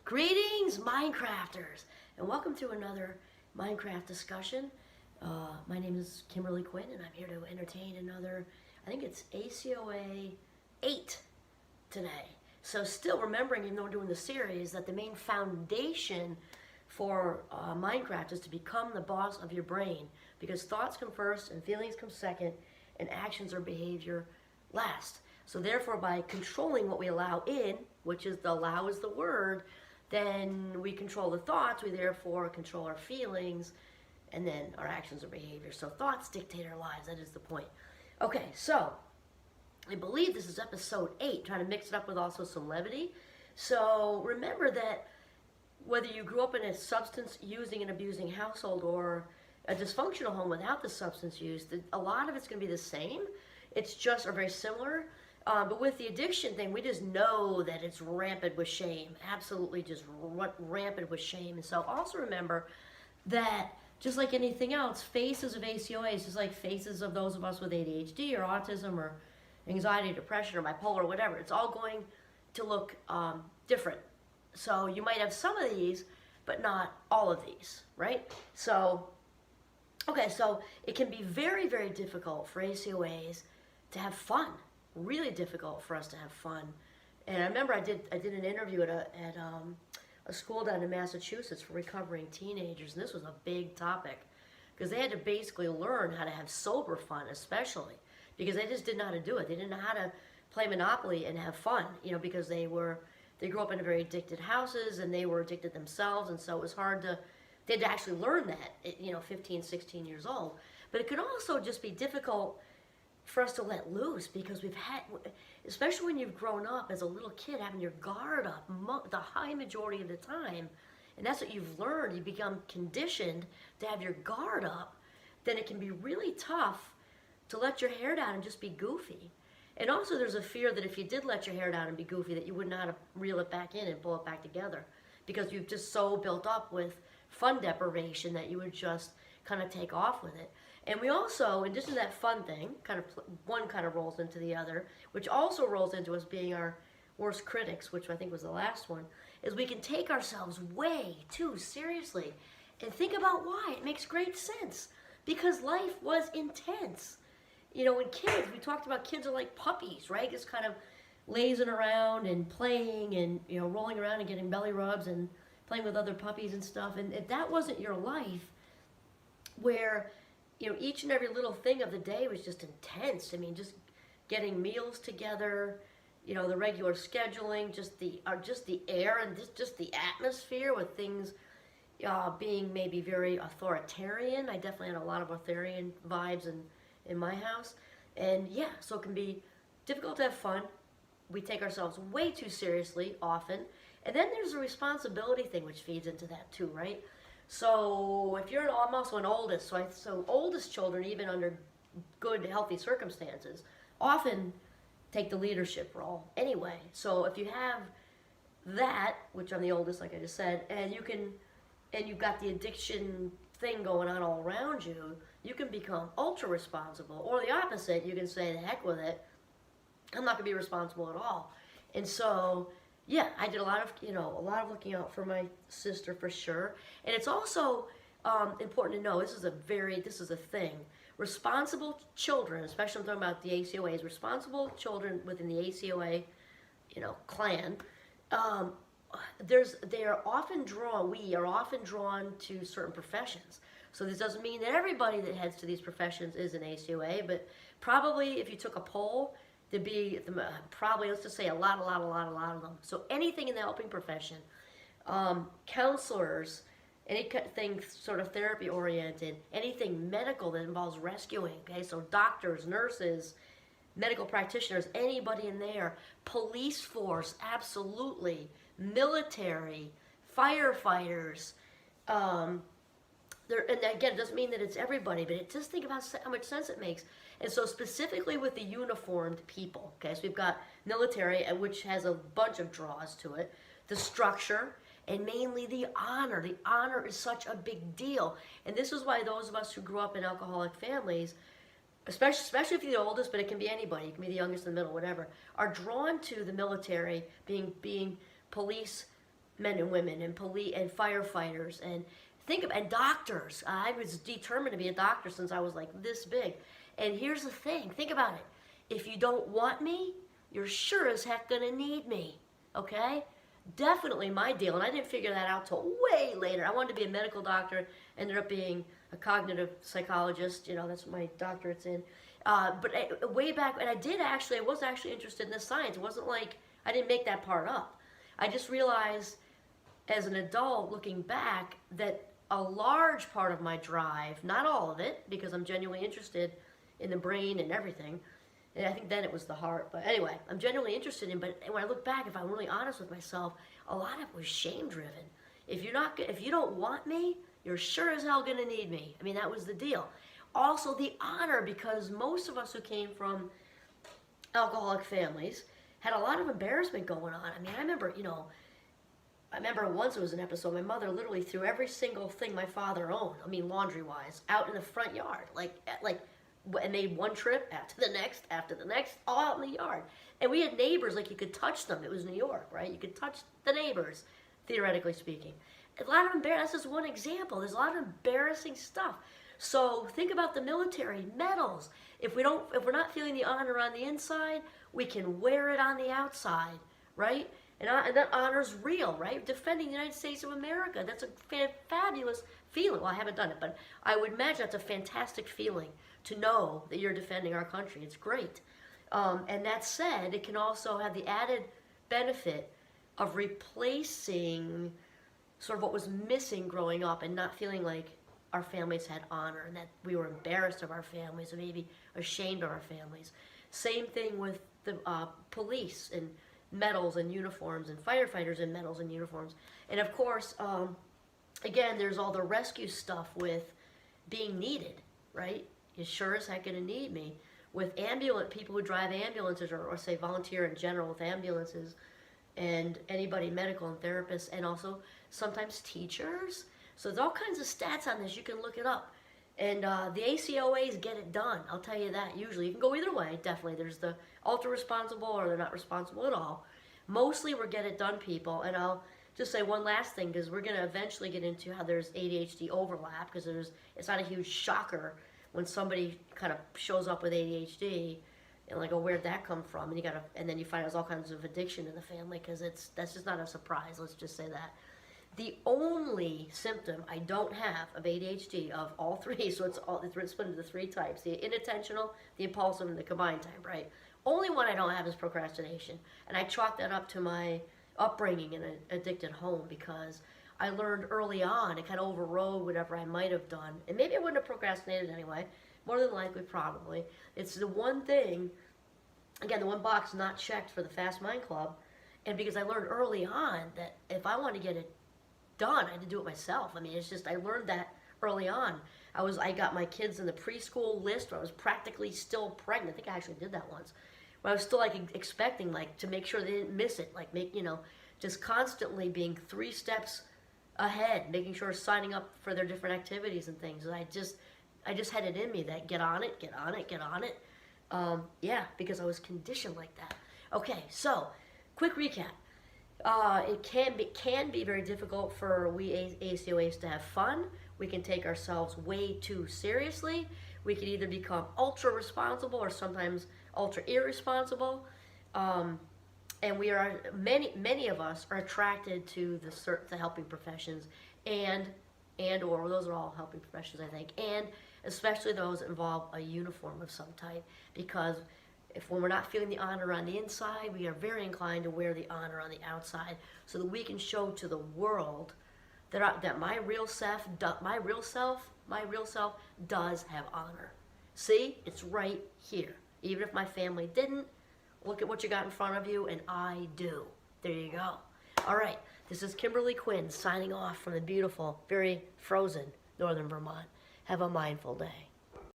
Greetings, Mindcrafters, and welcome to another Minecraft discussion. My name is Kimberly Quinn, and I'm here to entertain another, I think it's ACOA 8 today. So still remembering, even though we're doing the series, that the main foundation for Minecraft is to become the boss of your brain, because thoughts come first and feelings come second and actions or behavior last. So therefore, by controlling what we allow in, which is the allow is the word, then we control the thoughts, we therefore control our feelings, and then our actions or behavior. So thoughts dictate our lives, that is the point. Okay, so I believe this is episode 8, trying to mix it up with also some levity. So remember that whether you grew up in a substance using and abusing household or a dysfunctional home without the substance use, a lot of it's going to be the same. It's just, or very similar. But with the addiction thing, we just know that it's rampant with shame. Absolutely just rampant with shame. And so also remember that just like anything else, faces of ACOAs, just like faces of those of us with ADHD or autism or anxiety, depression, or bipolar, or whatever, it's all going to look different. So you might have some of these, but not all of these, right? So, okay, so it can be very, very difficult for ACOAs to have fun. Really difficult for us to have fun. And I remember I did an interview at a school down in Massachusetts for recovering teenagers, and this was a big topic because they had to basically learn how to have sober fun, especially because they just didn't know how to do it. They didn't know how to play Monopoly and have fun, because they grew up in very addicted houses and they were addicted themselves, and so it was hard to, they had to actually learn that at 15, 16 years old. But it could also just be difficult for us to let loose because we've had, especially when you've grown up as a little kid, having your guard up the high majority of the time, and that's what you've learned, you become conditioned to have your guard up, then it can be really tough to let your hair down and just be goofy. And also there's a fear that if you did let your hair down and be goofy, that you wouldn't know how to reel it back in and pull it back together because you've just so built up with fun deprivation that you would just kind of take off with it. And we also, in addition to that fun thing, one kind of rolls into the other, which also rolls into us being our worst critics, which I think was the last one, is we can take ourselves way too seriously. And think about why. It makes great sense. Because life was intense. When kids, we talked about kids are like puppies, right? Just kind of lazing around and playing and, rolling around and getting belly rubs and playing with other puppies and stuff. And if that wasn't your life, where each and every little thing of the day was just intense. I mean, just getting meals together, the regular scheduling, just the air and just the atmosphere with things being maybe very authoritarian. I definitely had a lot of authoritarian vibes in my house. And yeah, so it can be difficult to have fun. We take ourselves way too seriously often. And then there's a responsibility thing which feeds into that too, right? So if I'm also an oldest, so oldest children, even under good, healthy circumstances, often take the leadership role anyway. So if you have that, which I'm the oldest, like I just said, and you've got the addiction thing going on all around you, you can become ultra-responsible. Or the opposite, you can say, the heck with it, I'm not going to be responsible at all. And so yeah, I did a lot of looking out for my sister for sure. And it's also important to know, this is a thing. Responsible children, especially I'm talking about the ACOAs, responsible children within the ACOA, clan, we are often drawn to certain professions. So this doesn't mean that everybody that heads to these professions is an ACOA, but probably if you took a poll, there'd be probably, let's just say, a lot of them. So anything in the helping profession, counselors, anything sort of therapy oriented, anything medical that involves rescuing, okay, so doctors, nurses, medical practitioners, anybody in there, police force, absolutely, military, firefighters, and again, it doesn't mean that it's everybody, but just think about how much sense it makes. And so specifically with the uniformed people, okay, so we've got military, which has a bunch of draws to it, the structure, and mainly the honor. The honor is such a big deal. And this is why those of us who grew up in alcoholic families, especially if you're the oldest, but it can be anybody, it can be the youngest in the middle, whatever, are drawn to the military, being police, men and women and police and firefighters and doctors. I was determined to be a doctor since I was like this big. And here's the thing, think about it. If you don't want me, you're sure as heck gonna need me, okay? Definitely my deal, and I didn't figure that out till way later. I wanted to be a medical doctor, ended up being a cognitive psychologist, that's what my doctorate's in. But way back, and I was actually interested in this science. It wasn't like, I didn't make that part up. I just realized as an adult looking back that a large part of my drive, not all of it, because I'm genuinely interested in the brain and everything, and I think then it was the heart, but anyway, I'm genuinely interested in, but when I look back, if I'm really honest with myself, a lot of it was shame driven. If you don't want me, you're sure as hell gonna need me. I mean, that was the deal. Also the honor, because most of us who came from alcoholic families had a lot of embarrassment going on. I mean, I remember once it was an episode, my mother literally threw every single thing my father owned, I mean laundry-wise, out in the front yard, and made one trip after the next, all out in the yard. And we had neighbors, like you could touch them. It was New York, right? You could touch the neighbors, theoretically speaking. A lot of that's just one example. There's a lot of embarrassing stuff. So think about the military, medals. If we're not feeling the honor on the inside, we can wear it on the outside, right? And that honor's real, right? Defending the United States of America. That's a fabulous feeling. Well, I haven't done it, but I would imagine that's a fantastic feeling to know that you're defending our country. It's great. And that said, it can also have the added benefit of replacing sort of what was missing growing up and not feeling like our families had honor and that we were embarrassed of our families or maybe ashamed of our families. Same thing with the police and medals and uniforms, and firefighters and medals and uniforms. And of course, again, there's all the rescue stuff with being needed, right? You're sure as heck gonna need me. With people who drive ambulances or say volunteer in general with ambulances, and anybody medical and therapists, and also sometimes teachers. So there's all kinds of stats on this. You can look it up. And the ACOAs get it done. I'll tell you that. Usually, you can go either way, definitely. There's the ultra-responsible or they're not responsible at all. Mostly we're get it done people. And I'll just say one last thing, because we're going to eventually get into how there's ADHD overlap, because it's not a huge shocker when somebody kind of shows up with ADHD and like, oh, where'd that come from? And then you find there's all kinds of addiction in the family, because that's just not a surprise. Let's just say that. The only symptom I don't have of ADHD of all three, so it's split into the three types: the inattentional, the impulsive, and the combined type, right? Only one I don't have is procrastination. And I chalk that up to my upbringing in an addicted home, because I learned early on, it kind of overrode whatever I might have done. And maybe I wouldn't have procrastinated anyway. More than likely, probably. It's the one thing, again, the one box not checked for the Fast Mind Club. And because I learned early on that if I want to get it done, I had to do it myself. I mean, it's just, I learned that early on. I got my kids in the preschool list where I was practically still pregnant. I think I actually did that once. Where I was still expecting to make sure they didn't miss it. Just constantly being 3 steps ahead, making sure signing up for their different activities and things. And I just had it in me that get on it. Because I was conditioned like that. Okay, so quick recap. It can be very difficult for we ACOAs to have fun. We can take ourselves way too seriously. We can either become ultra-responsible or sometimes ultra-irresponsible. And we are, many of us are attracted to the helping professions and or those are all helping professions, I think, and especially those that involve a uniform of some type, because when we're not feeling the honor on the inside, we are very inclined to wear the honor on the outside, so that we can show to the world that my real self does have honor. See, it's right here. Even if my family didn't, look at what you got in front of you, and I do. There you go. All right, this is Kimberly Quinn signing off from the beautiful, very frozen northern Vermont. Have a mindful day.